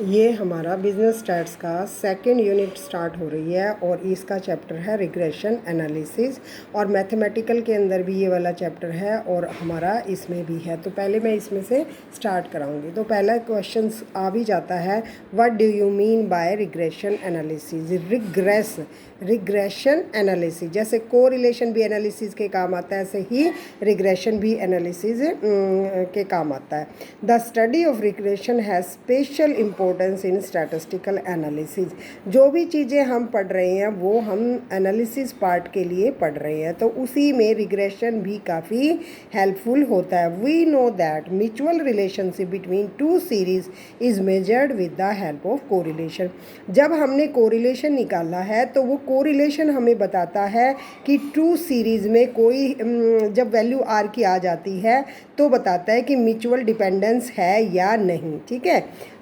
ये हमारा business stats का सेकंड यूनिट स्टार्ट हो रही है और इसका चैप्टर है रिग्रेशन एनालिसिस और मैथमेटिकल के अंदर भी ये वाला चैप्टर है और हमारा इसमें भी है। तो पहले मैं इसमें से स्टार्ट कराऊंगी। तो पहला क्वेश्चन आ भी जाता है, what do you mean bye regression analysis. Regression analysis जैसे कोरिलेशन भी एनालिसिस के काम आता है, ऐसे ही रिग्रेशन भी एनालिसिस के काम आता है। The study of regression has special importance in statistical analysis. जो भी चीज़ें हम पढ़ रहे हैं वो हम एनालिसिस पार्ट के लिए पढ़ रहे हैं, तो उसी में रिग्रेशन भी काफ़ी हेल्पफुल होता है। We know that mutual relationship between two series is measured with the help of correlation. जब हमने कोरिलेशन निकाला है तो वो कोरिलेशन हमें बताता है कि टू सीरीज़ में कोई जब वैल्यू आर की आ जाती है तो बताता है कि म्यूचुअल डिपेंडेंस है या नहीं। ठीक है।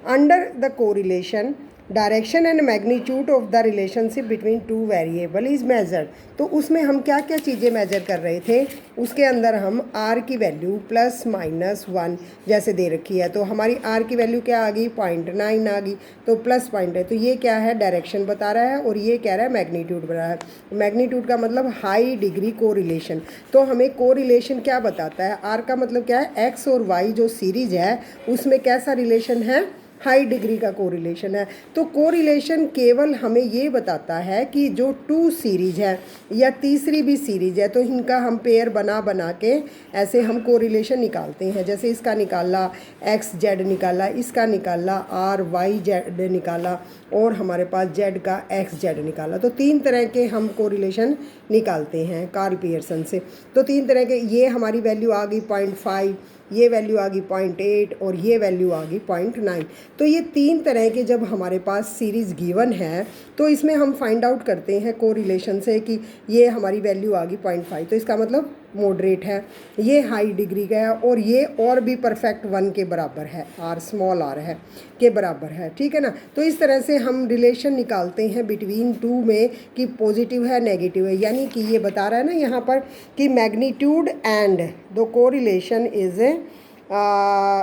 Under the correlation direction and magnitude of the relationship between two variable is measured. तो उसमें हम क्या क्या चीज़ें मेजर कर रहे थे, उसके अंदर हम आर की वैल्यू प्लस माइनस 1 जैसे दे रखी है, तो हमारी आर की वैल्यू क्या आ गई, 0.9 आ गई, तो प्लस पॉइंट है, तो ये क्या है, डायरेक्शन बता रहा है और ये कह रहा है मैग्नीट्यूड बता रहा है। मैग्नीट्यूड का मतलब हाई डिग्री कोरिलेशन। तो हमें कोरिलेशन क्या बताता है, आर का मतलब क्या है, एक्स और वाई जो सीरीज है उसमें कैसा रिलेशन है, हाई डिग्री का कोरिलेशन है। तो कोरिलेशन केवल हमें ये बताता है कि जो टू सीरीज है या तीसरी भी सीरीज है तो इनका हम पेयर बना बना के ऐसे हम कोरिलेशन निकालते हैं। जैसे इसका निकाला एक्स जेड निकाला, इसका निकाला आर वाई जेड निकाला और हमारे पास जेड का एक्स जेड निकाला। तो 3 तरह के हम कोरिलेशन निकालते हैं कार्ल पियर्सन से। तो 3 तरह के, ये हमारी वैल्यू आ गई 0.5, ये वैल्यू आ गई 0.8 और ये वैल्यू आ गई 0.9। तो ये 3 तरह के जब हमारे पास सीरीज़ गिवन है तो इसमें हम फाइंड आउट करते हैं कोरिलेशन से कि ये हमारी वैल्यू आ गई 0.5, तो इसका मतलब मॉडरेट है, ये हाई डिग्री का है और ये और भी परफेक्ट 1 के बराबर है, आर स्मॉल आर है के बराबर है। ठीक है ना। तो इस तरह से हम रिलेशन निकालते हैं बिटवीन टू में कि पॉजिटिव है नेगेटिव है, यानी कि ये बता रहा है ना यहाँ पर कि magnitude and the correlation is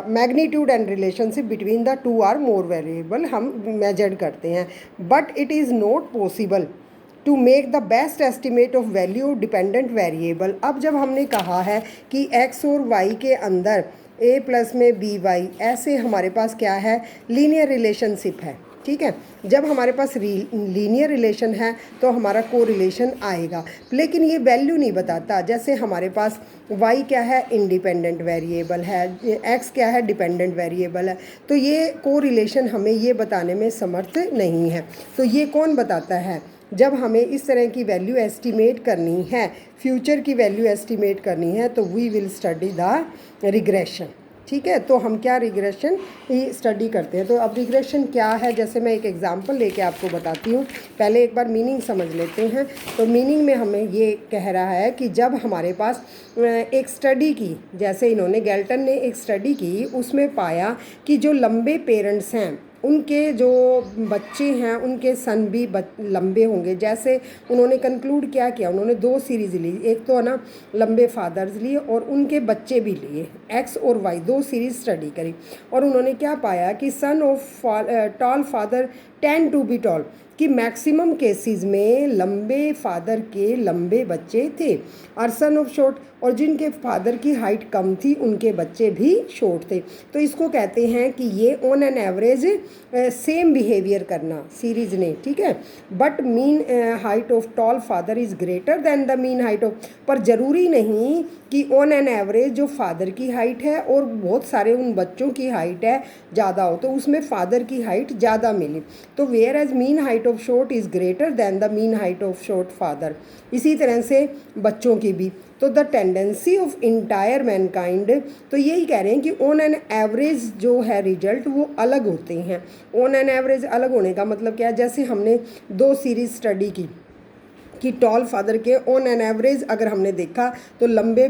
magnitude and relationship between the two or more variable हम मेजर करते हैं, but it is not possible to make the best estimate of value dependent variable. अब जब हमने कहा है कि x और y के अंदर a प्लस में by, ऐसे हमारे पास क्या है, लीनियर रिलेशनशिप है। ठीक है। जब हमारे पास लीनियर रिलेशन है तो हमारा कोरिलेशन आएगा, लेकिन ये वैल्यू नहीं बताता। जैसे हमारे पास y क्या है, इंडिपेंडेंट वेरिएबल है, x क्या है, डिपेंडेंट वेरिएबल है, तो ये कोरिलेशन हमें ये बताने में समर्थ नहीं है। तो ये कौन बताता है, जब हमें इस तरह की वैल्यू एस्टिमेट करनी है, फ्यूचर की वैल्यू एस्टिमेट करनी है, तो we will study the regression. ठीक है। तो हम क्या रिग्रेशन ही स्टडी करते हैं। तो अब रिग्रेशन क्या है, जैसे मैं एक एग्जांपल लेके आपको बताती हूँ। पहले एक बार मीनिंग समझ लेते हैं। तो मीनिंग में हमें ये कह रहा है कि जब हमारे पास एक स्टडी की, जैसे इन्होंने गैल्टन ने एक स्टडी की, उसमें पाया कि जो लंबे पेरेंट्स हैं उनके जो बच्चे हैं उनके सन भी लंबे होंगे। जैसे उन्होंने कंक्लूड क्या किया, उन्होंने 2 सीरीज़ ली, एक तो है ना लंबे फादर्स लिए और उनके बच्चे भी लिए, एक्स और वाई 2 सीरीज़ स्टडी करी और उन्होंने क्या पाया कि son of tall father tend to be tall, कि मैक्सिमम केसेस में लंबे फादर के लंबे बच्चे थे और सन ऑफ शॉर्ट, और जिनके फादर की हाइट कम थी उनके बच्चे भी शॉर्ट थे। तो इसको कहते हैं कि ये on an average same behaviour करना सीरीज ने। ठीक है। But mean height of tall father is greater than the mean height of, पर ज़रूरी नहीं कि ऑन एन एवरेज जो फादर की हाइट है और बहुत सारे उन बच्चों की हाइट है ज़्यादा हो, तो उसमें फादर की हाइट ज़्यादा मिली। तो where as mean height of short is greater than the mean height of short father. इसी तरह से बच्चों की भी। तो the tendency of entire mankind, तो यही कह रहे हैं कि ऑन एन एवरेज जो है रिजल्ट वो अलग होते हैं। ऑन एन एवरेज अलग होने का मतलब क्या है, जैसे हमने 2 सीरीज स्टडी की कि टॉल फादर के ऑन एन एवरेज अगर हमने देखा तो लंबे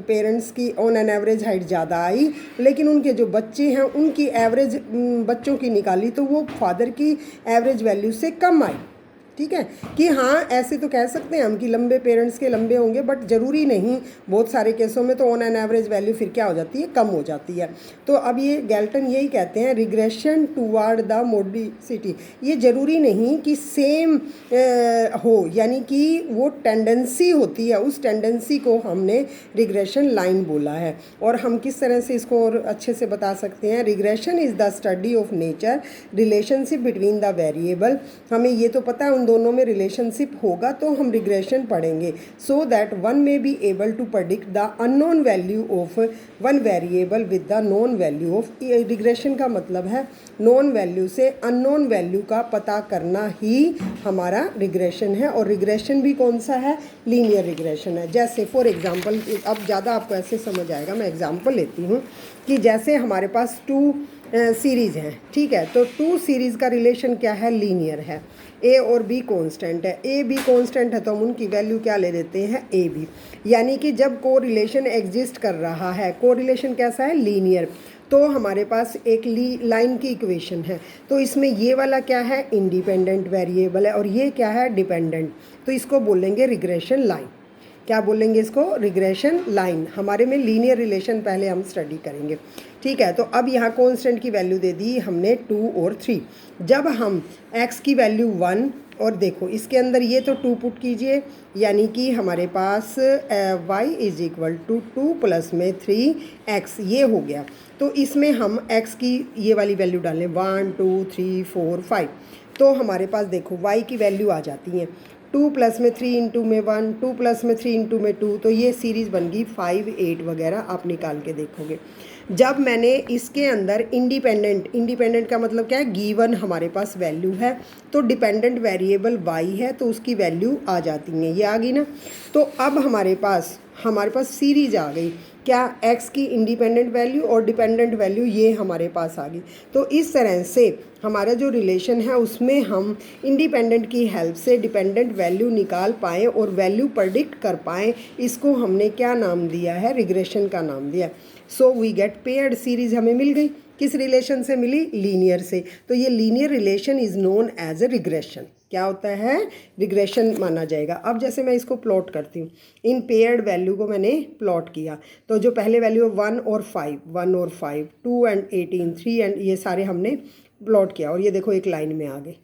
पेरेंट्स की ऑन एन एवरेज हाइट ज़्यादा आई, लेकिन उनके जो बच्चे हैं उनकी एवरेज बच्चों की निकाली तो वो फादर की एवरेज वैल्यू से कम आई। ठीक है, कि हाँ ऐसे तो कह सकते हैं हम कि लंबे पेरेंट्स के लंबे होंगे, बट ज़रूरी नहीं। बहुत सारे केसों में तो ऑन एन एवरेज वैल्यू फिर क्या हो जाती है, कम हो जाती है। तो अब ये गैल्टन यही कहते हैं, रिग्रेशन टूवर्ड द मोडिसिटी, ये ज़रूरी नहीं कि सेम हो, यानी कि वो टेंडेंसी होती है, उस टेंडेंसी को हमने रिग्रेशन लाइन बोला है। और हम किस तरह से इसको और अच्छे से बता सकते हैं, regression is the study of nature, relationship between the variable. हमें ये तो पता है उन दोनों में रिलेशनशिप होगा तो हम रिग्रेशन पढ़ेंगे, so that one may be able to predict the unknown value of one variable with the known value of. Regression का मतलब है नॉन वैल्यू से अननोन वैल्यू का पता करना ही हमारा रिग्रेशन है। और रिग्रेशन भी कौन सा है, लीनियर रिग्रेशन है। जैसे फॉर एग्जांपल, अब ज़्यादा आपको ऐसे समझ आएगा, मैं एग्जांपल लेती हूँ कि जैसे हमारे पास 2 सीरीज़ हैं, ठीक है, तो 2 सीरीज़ का रिलेशन क्या है, लीनियर है। ए और बी कांस्टेंट है, ए बी कांस्टेंट है तो हम उनकी वैल्यू क्या ले लेते हैं, ए बी। यानी कि जब को रिलेशन एग्जिस्ट कर रहा है, को रिलेशन कैसा है, लीनियर, तो हमारे पास एक लाइन की इक्वेशन है। तो इसमें ये वाला क्या है, इंडिपेंडेंट वेरिएबल है, और ये क्या है, डिपेंडेंट। तो इसको बोलेंगे रिग्रेशन लाइन। क्या बोलेंगे इसको, रिग्रेशन लाइन। हमारे में लीनियर रिलेशन पहले हम स्टडी करेंगे, ठीक है। तो अब यहाँ कांस्टेंट की वैल्यू दे दी हमने 2 और 3। जब हम x की वैल्यू 1, और देखो इसके अंदर ये तो 2 पुट कीजिए, यानी कि हमारे पास y is equal to 2 plus में 3x, ये हो गया। तो इसमें हम x की ये वाली वैल्यू डालें 1 2 3 4 5, तो हमारे पास देखो y की वैल्यू आ जाती है 2 प्लस में 3 इंटू में 1, 2 प्लस में 3 इंटू में 2, तो ये सीरीज़ बन गई 5 8 वगैरह, आप निकाल के देखोगे। जब मैंने इसके अंदर इंडिपेंडेंट का मतलब क्या है, गिवन हमारे पास वैल्यू है, तो डिपेंडेंट वेरिएबल y है तो उसकी वैल्यू आ जाती है, ये आ गई ना। तो अब हमारे पास सीरीज आ गई, क्या, x की इंडिपेंडेंट वैल्यू और डिपेंडेंट वैल्यू ये हमारे पास आ गई। तो इस तरह से हमारा जो रिलेशन है उसमें हम इंडिपेंडेंट की हेल्प से डिपेंडेंट वैल्यू निकाल पाएँ और वैल्यू प्रेडिक्ट कर पाएँ। इसको हमने क्या नाम दिया है, रिग्रेशन का नाम दिया। So we get paired series हमें मिल गई, किस रिलेशन से मिली, लीनियर से। तो ये linear relation is known as a regression, क्या होता है, रिग्रेशन माना जाएगा। अब जैसे मैं इसको प्लॉट करती हूँ, इन पेयर्ड वैल्यू को मैंने प्लॉट किया, तो जो पहले वैल्यू है 1 और 5, 2 एंड 18, 3 एंड ये सारे हमने प्लॉट किया, और ये देखो एक लाइन में आ गए,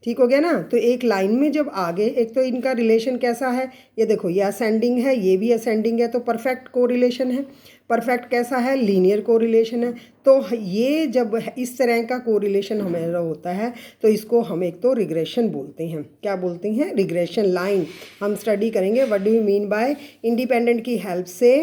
ठीक हो गया ना। तो एक लाइन में जब आ गए, एक तो इनका रिलेशन कैसा है, ये देखो ये असेंडिंग है, ये भी असेंडिंग है, तो परफेक्ट कोरिलेशन है। परफेक्ट कैसा है, लीनियर कोरिलेशन है। तो ये जब इस तरह का कोरिलेशन हमारा होता है तो इसको हम एक तो रिग्रेशन बोलते हैं, क्या बोलते हैं, रिग्रेशन लाइन। हम स्टडी करेंगे what do you mean by independent की हेल्प से,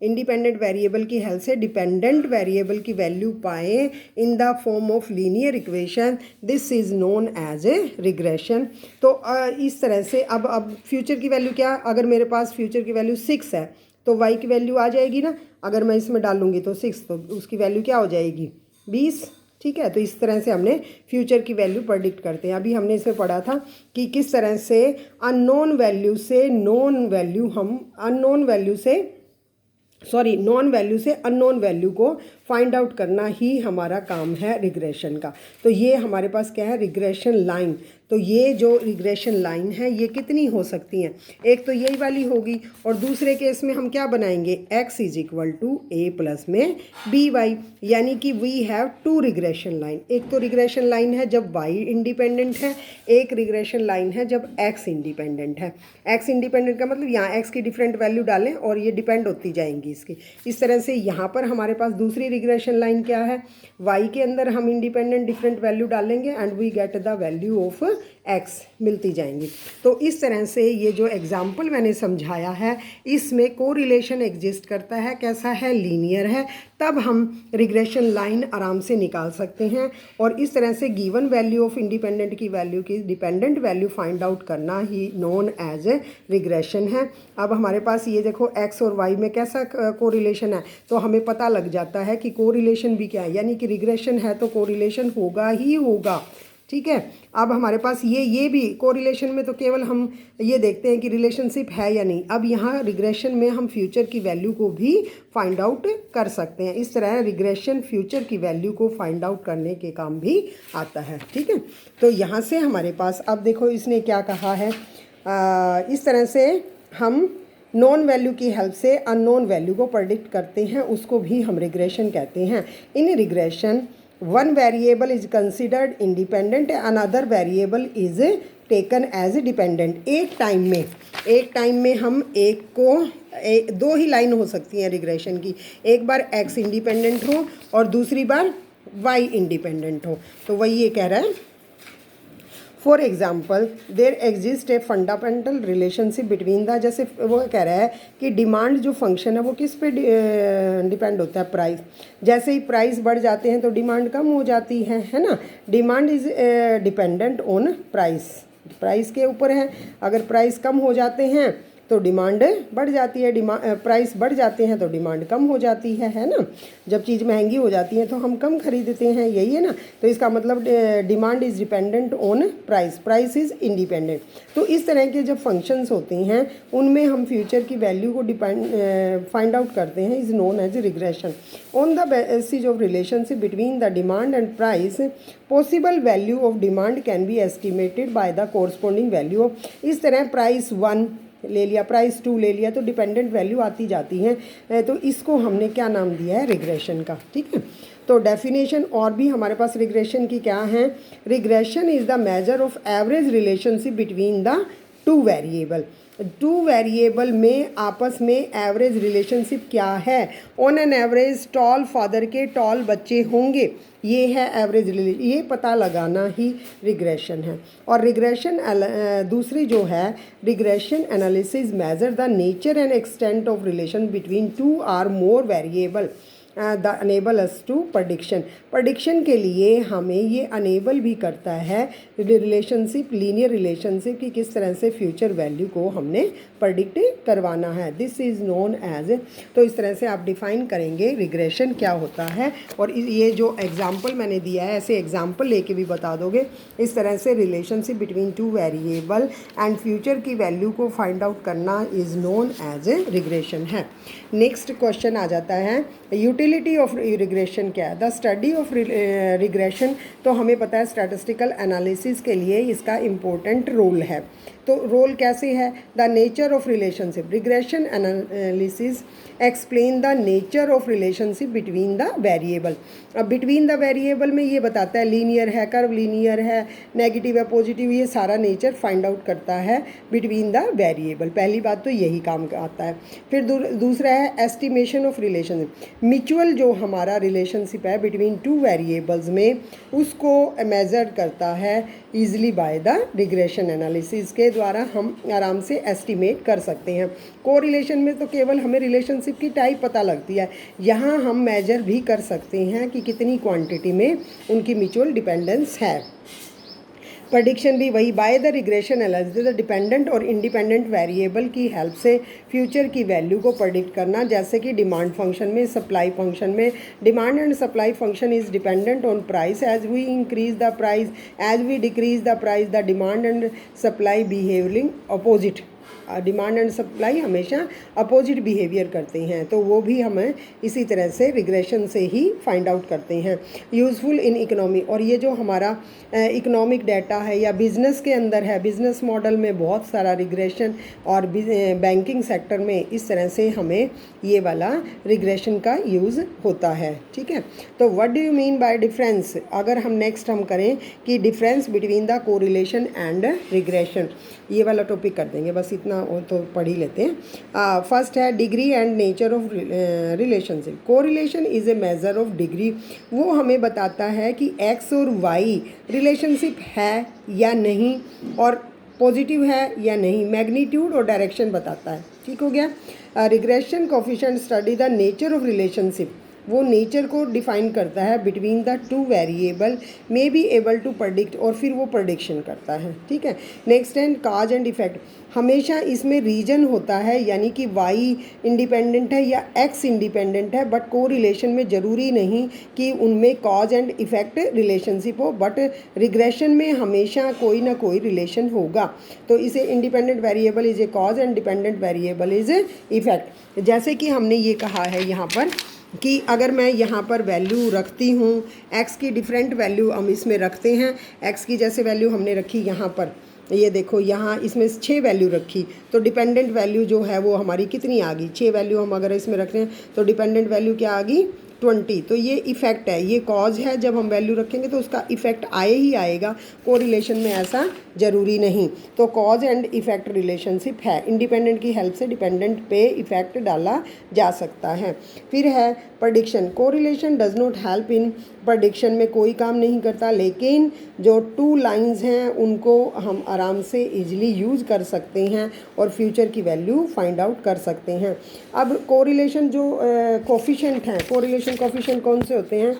इंडिपेंडेंट वेरिएबल की हेल्प से डिपेंडेंट वेरिएबल की वैल्यू पाएँ in the form of linear equation, this is known as a regression. तो इस तरह से अब फ्यूचर की वैल्यू क्या, अगर मेरे पास फ्यूचर की वैल्यू 6 है तो y की वैल्यू आ जाएगी ना, अगर मैं इसमें डालूंगी तो 6, तो उसकी वैल्यू क्या हो जाएगी, 20, ठीक है। तो इस तरह से हमने फ्यूचर की वैल्यू प्रेडिक्ट करते हैं। अभी हमने इसमें पढ़ा था कि किस तरह से अननोन वैल्यू से नॉन वैल्यू, हम नॉन वैल्यू से अननोन वैल्यू को फाइंड आउट करना ही हमारा काम है रिग्रेशन का। तो ये हमारे पास क्या है, रिग्रेशन लाइन। तो ये जो रिग्रेशन लाइन है ये कितनी हो सकती हैं, एक तो यही वाली होगी, और दूसरे केस में हम क्या बनाएंगे, x is equal to a plus में by, यानी कि वी हैव 2 रिग्रेशन लाइन। एक तो रिग्रेशन लाइन है जब y इंडिपेंडेंट है, एक रिग्रेशन लाइन है जब x इंडिपेंडेंट है। x इंडिपेंडेंट का मतलब यहाँ x की डिफरेंट वैल्यू डालें और ये डिपेंड होती जाएंगी इसकी। इस तरह से यहाँ पर हमारे पास दूसरी रिग्रेशन लाइन क्या है, y के अंदर हम इंडिपेंडेंट डिफरेंट वैल्यू डालेंगे and we get the value of x मिलती जाएंगी। तो इस तरह से ये जो एग्जाम्पल मैंने समझाया है इसमें कोरिलेशन एग्जिस्ट करता है, कैसा है, लीनियर है, तब हम रिग्रेशन लाइन आराम से निकाल सकते हैं। और इस तरह से गिवन वैल्यू ऑफ इंडिपेंडेंट की वैल्यू की डिपेंडेंट वैल्यू फाइंड आउट करना ही नोन एज ए रिग्रेशन है। अब हमारे पास ये देखो x और y में कैसा कोरिलेशन है, तो हमें पता लग जाता है कि कोरिलेशन भी क्या है, यानी कि रिग्रेशन है तो कोरिलेशन होगा ही होगा। ठीक है। अब हमारे पास ये भी कोरिलेशन में तो केवल हम ये देखते हैं कि रिलेशनशिप है या नहीं। अब यहाँ रिग्रेशन में हम फ्यूचर की वैल्यू को भी फाइंड आउट कर सकते हैं। इस तरह रिग्रेशन फ्यूचर की वैल्यू को फाइंड आउट करने के काम भी आता है, ठीक है। तो यहाँ से हमारे पास अब देखो इसने क्या कहा है, इस तरह से हम नॉन वैल्यू की हेल्प से अननोन वैल्यू को प्रेडिक्ट करते हैं, उसको भी हम रिग्रेशन कहते हैं। In regression one variable is considered independent, another variable is taken as dependent. एक टाइम में हम दो ही लाइन हो सकती हैं रिग्रेशन की, एक बार एक्स इंडिपेंडेंट हो और दूसरी बार वाई इंडिपेंडेंट हो। तो वही ये कह रहा है, for example there exist a fundamental relationship between the, जैसे वो कह रहा है कि डिमांड जो फंक्शन है वो किस पे डिपेंड होता है, प्राइस। जैसे ही प्राइस बढ़ जाते हैं तो डिमांड कम हो जाती है ना। Demand is dependent on price, price के ऊपर है। अगर प्राइस कम हो जाते हैं तो डिमांड बढ़ जाती है, प्राइस बढ़ जाते हैं तो डिमांड कम हो जाती है ना। जब चीज़ महंगी हो जाती है तो हम कम खरीदते हैं, यही है ना। तो इसका मतलब demand is dependent on price, price is independent. तो इस तरह के जब फंक्शंस होते हैं उनमें हम फ्यूचर की वैल्यू को फाइंड आउट करते हैं, is known as regression. On the basis of relationship between the demand and price, possible value of demand can be estimated by the corresponding value of. इस तरह प्राइस 1 ले लिया, price 2 ले लिया, तो डिपेंडेंट वैल्यू आती जाती हैं। तो इसको हमने क्या नाम दिया है, रिग्रेशन का, ठीक है। तो डेफिनेशन और भी हमारे पास रिग्रेशन की क्या है, regression is the measure of average relationship between the two variable. Two variable में आपस में एवरेज रिलेशनशिप क्या है, on an average tall father के टॉल बच्चे होंगे, ये है एवरेज रिलेशन, ये पता लगाना ही रिग्रेशन है। और रिग्रेशन दूसरी जो है, regression analysis measure the nature and extent of relation between two or more variable the enable us to prediction के लिए हमें ये अनेबल भी करता है रिलेशनशिप, लीनियर रिलेशनशिप की किस तरह से फ्यूचर वैल्यू को हमने प्रडिक्ट करवाना है। दिस इज़ नोन एज, तो इस तरह से आप डिफ़ाइन करेंगे रिग्रेशन क्या होता है। और ये जो एग्जाम्पल मैंने दिया है ऐसे एग्जाम्पल लेके भी बता दोगे। इस तरह से relationship between two variable and future की वैल्यू को फाइंड आउट करना इज़ नोन एज रिग्रेशन है। नेक्स्ट क्वेश्चन आ जाता है, यूटिलिटी ऑफ रिग्रेशन क्या है, द स्टडी ऑफ रिग्रेशन। तो हमें पता है स्टैटिस्टिकल एनालिसिस के लिए इसका इम्पोर्टेंट रोल है। तो रोल कैसे है, the nature of relationship, regression analysis explain the nature of relationship between the variable. अब बिटवीन द वेरिएबल में ये बताता है लीनियर है, कर्व लीनियर है, नेगेटिव है, पॉजिटिव, ये सारा नेचर फाइंड आउट करता है बिटवीन द वेरिएबल। पहली बात तो यही काम आता है। फिर दूसरा है एस्टिमेशन ऑफ रिलेशनशिप, म्यूचुअल जो हमारा रिलेशनशिप है बिटवीन टू वेरिएबल्स में उसको मेजर करता है easily bye the regression analysis के द्वारा हम आराम से एस्टिमेट कर सकते हैं। कोरिलेशन में तो केवल हमें रिलेशनशिप की टाइप पता लगती है, यहाँ हम मेजर भी कर सकते हैं कि कितनी क्वांटिटी में उनकी म्यूचुअल डिपेंडेंस है। प्रडिक्शन भी वही, by the regression analysis the dependent और इंडिपेंडेंट वेरिएबल की हेल्प से फ्यूचर की वैल्यू को प्रेडिक्ट करना। जैसे कि डिमांड फंक्शन में, सप्लाई फंक्शन में, demand and supply function is dependent on price, as we increase the price, as we decrease the price, the demand and supply behaviouring opposite. Demand and supply हमेशा opposite behaviour करते हैं, तो वो भी हमें इसी तरह से रिग्रेशन से ही फाइंड आउट करते हैं। यूज़फुल इन इकोनॉमी, और ये जो हमारा इकोनॉमिक डाटा है या बिज़नेस के अंदर है, बिज़नेस मॉडल में बहुत सारा रिग्रेशन, और बैंकिंग सेक्टर में इस तरह से हमें ये वाला रिग्रेशन का यूज़ होता है, ठीक है। तो what do you mean bye difference, अगर हम नेक्स्ट हम करें कि difference between the correlation and regression, ये वाला टॉपिक कर देंगे, बस इतना तो पढ़ ही लेते हैं। फर्स्ट है degree and nature of relationship. Correlation is a measure of degree, वो हमें बताता है कि एक्स और वाई रिलेशनशिप है या नहीं, और पॉजिटिव है या नहीं, मैग्नीट्यूड और डायरेक्शन बताता है, ठीक हो गया। Regression coefficient study the nature of relationship, वो नेचर को डिफाइन करता है between the two variable, may be able to predict, और फिर वो prediction करता है, ठीक है। नेक्स्ट है काज एंड इफेक्ट। हमेशा इसमें रीजन होता है, यानी कि वाई इंडिपेंडेंट है या एक्स इंडिपेंडेंट है, बट को रिलेशन में ज़रूरी नहीं कि उनमें कॉज एंड इफेक्ट रिलेशनशिप हो, बट रिग्रेशन में हमेशा कोई ना कोई रिलेशन होगा। तो इसे independent variable is a cause and dependent variable is a effect. जैसे कि हमने ये कहा है यहाँ पर कि अगर मैं यहाँ पर वैल्यू रखती हूँ, एक्स की डिफरेंट वैल्यू हम इसमें रखते हैं। एक्स की जैसे वैल्यू हमने रखी यहाँ पर, ये देखो यहाँ इसमें 6 वैल्यू रखी, तो डिपेंडेंट वैल्यू जो है वो हमारी कितनी आ गई, 6 वैल्यू हम अगर इसमें रख रहे हैं तो डिपेंडेंट वैल्यू क्या आ गई 20। तो ये इफ़ेक्ट है, ये कॉज है, जब हम वैल्यू रखेंगे तो उसका इफ़ेक्ट आए ही आएगा, कोरिलेशन में ऐसा ज़रूरी नहीं। तो कॉज एंड इफ़ेक्ट रिलेशनशिप है, इंडिपेंडेंट की हेल्प से डिपेंडेंट पे इफ़ेक्ट डाला जा सकता है। फिर है prediction. Correlation does not help in prediction में कोई काम नहीं करता, लेकिन जो 2 लाइंस हैं उनको हम आराम से इजीली यूज़ कर सकते हैं और फ्यूचर की वैल्यू फाइंड आउट कर सकते हैं। अब कोरिलेशन जो कोफिशिएंट हैं, कोरिलेशन कोफिशिएंट कौन से होते हैं,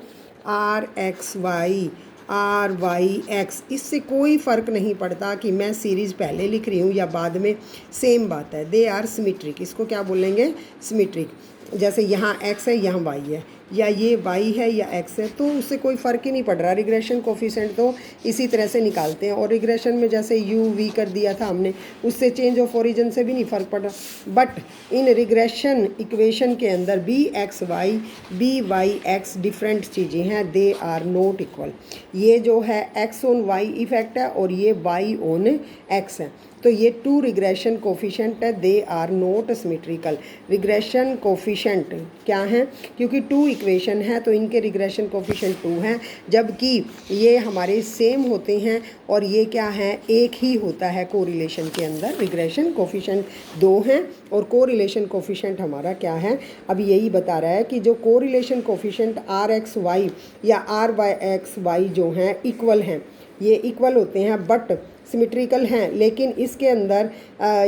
R X Y, R Y X, इससे कोई फ़र्क नहीं पड़ता कि मैं सीरीज़ पहले लिख रही हूँ या बाद में, सेम बात है, दे आर सिमेट्रिक। इसको क्या बोलेंगे, सिमेट्रिक। जैसे यहाँ x है, यहाँ y है, या ये y है या x है, तो उससे कोई फ़र्क ही नहीं पड़ रहा। रिग्रेशन कोफिशिएंट तो इसी तरह से निकालते हैं, और रिग्रेशन में जैसे u v कर दिया था हमने, उससे चेंज ऑफ ओरिजिन से भी नहीं फ़र्क पड़ रहा। बट इन रिग्रेशन इक्वेशन के अंदर B X Y, B Y X different चीज़ें हैं, दे आर नॉट इक्वल। ये जो है x ऑन y इफ़ेक्ट है और ये y ऑन x है, तो ये 2 रिग्रेशन कोफिशिएंट है, they are not symmetrical. Regression coefficient क्या है, क्योंकि 2 इक्वेशन है तो इनके रिग्रेशन कोफिशिएंट 2 हैं, जबकि ये हमारे सेम होते हैं और ये क्या है, एक ही होता है कोरिलेशन के अंदर। रिग्रेशन कोफिशिएंट 2 हैं और कोरिलेशन कोफिशिएंट हमारा क्या है, अब यही बता रहा है कि जो correlation coefficient R X Y या आर वाई एक्स वाई जो हैं इक्वल हैं, ये इक्वल होते हैं बट सिमेट्रिकल हैं, लेकिन इसके अंदर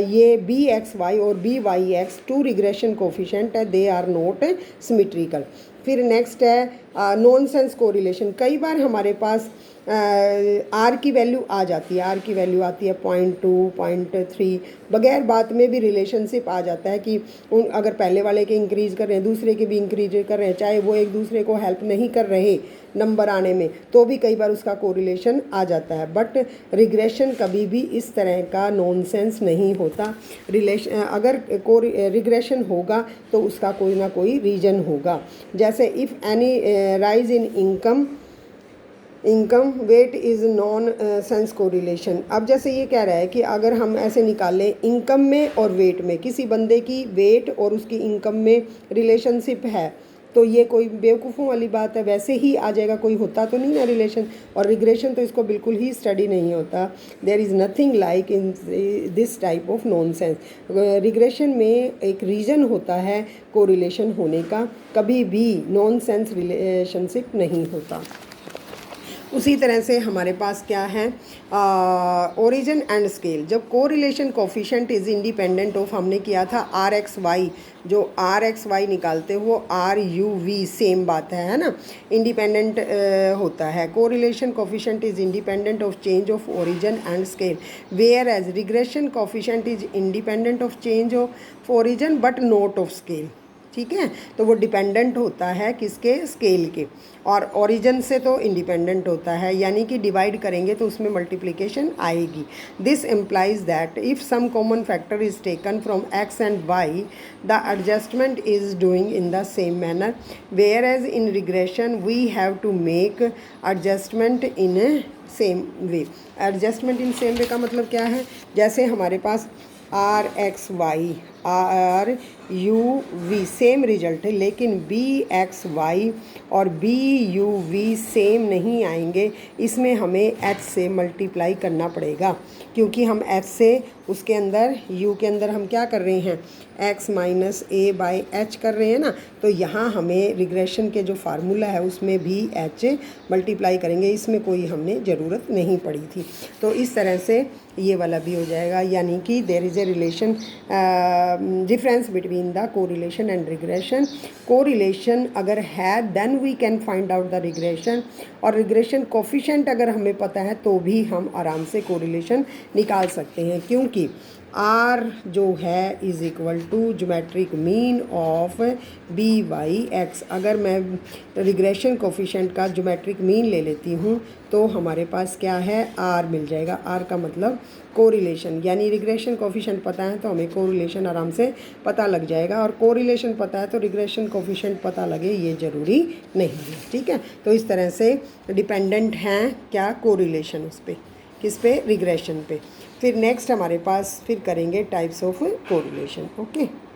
ये बी एक्स वाई और B Y X 2 regression coefficient है, दे आर नॉट सिमेट्रिकल। फिर नेक्स्ट है नॉनसेंस कोरिलेशन। कई बार हमारे पास आर की वैल्यू आ जाती है, आर की वैल्यू आती है 0.2 0.3, बगैर बात में भी रिलेशनशिप आ जाता है कि अगर पहले वाले के इंक्रीज़ कर रहे हैं, दूसरे के भी इंक्रीज कर रहे हैं, चाहे वो एक दूसरे को हेल्प नहीं कर रहे नंबर आने में, तो भी कई बार उसका कोरिलेशन आ जाता है। बट रिग्रेशन कभी भी इस तरह का नॉनसेंस नहीं होता। अगर रिग्रेशन होगा तो उसका कोई ना कोई रीजन होगा। जैसे if any rise in income weight is nonsense correlation. अब जैसे ये कह रहा है कि अगर हम ऐसे निकालें इनकम में और वेट में, किसी बंदे की वेट और उसकी इनकम में रिलेशनशिप है, तो ये कोई बेवकूफ़ों वाली बात है, वैसे ही आ जाएगा, कोई होता तो नहीं ना रिलेशन। और रिग्रेशन तो इसको बिल्कुल ही स्टडी नहीं होता। There is nothing like in this type of nonsense. Regression में एक रीज़न होता है कोरिलेशन होने का, कभी भी नॉनसेंस रिलेशनशिप नहीं होता। उसी तरह से हमारे पास क्या है, ओरिजिन एंड स्केल। जब correlation coefficient is independent of, हमने किया था आर एक्स वाई, जो आर एक्स वाई निकालते हो आर यू वी, सेम बात है ना, इंडिपेंडेंट होता है। Correlation coefficient is independent of change of origin and scale, where as regression coefficient is independent of change of origin but not of scale. ठीक है, तो वो डिपेंडेंट होता है किसके, स्केल के, और ओरिजिन से तो इंडिपेंडेंट होता है, यानी कि डिवाइड करेंगे तो उसमें मल्टीप्लिकेशन आएगी। This implies that if some common factor is taken from X and Y, the adjustment is doing in the same manner, whereas in regression we have to make adjustment in same way. Adjustment in same way का मतलब क्या है, जैसे हमारे पास R X Y R U V same result है, लेकिन B X Y और बी यू वी सेम नहीं आएंगे, इसमें हमें एच से मल्टीप्लाई करना पड़ेगा, क्योंकि हम एच से उसके अंदर यू के अंदर हम क्या कर रहे हैं, x minus A by H कर रहे हैं ना, तो यहाँ हमें रिग्रेशन के जो फार्मूला है उसमें भी एच मल्टीप्लाई करेंगे, इसमें कोई हमने ज़रूरत नहीं पड़ी थी। तो इस तरह से ये वाला भी हो जाएगा, यानी कि there is a relation difference between the correlation and regression. Correlation अगर है then we can find out the regression, और रिग्रेशन कोफिशिएंट अगर हमें पता है तो भी हम आराम से कोरिलेशन निकाल सकते हैं, क्योंकि आर जो है is equal to geometric mean of B Y X. अगर मैं रिग्रेशन कोफिशिएंट का ज्योमेट्रिक मीन ले लेती हूँ तो हमारे पास क्या है, आर मिल जाएगा। आर का मतलब कोरिलेशन, यानी रिग्रेशन कोफिशिएंट पता है तो हमें कोरिलेशन आराम से पता लग जाएगा, और कोरिलेशन पता है तो रिग्रेशन कोफिशिएंट पता लगे ये ज़रूरी नहीं है। ठीक है, तो इस तरह से डिपेंडेंट हैं क्या, कोरिलेशन उस पर, किस पे, रिग्रेशन पे। फिर नेक्स्ट हमारे पास फिर करेंगे टाइप्स ऑफ कोरिलेशन। ओके।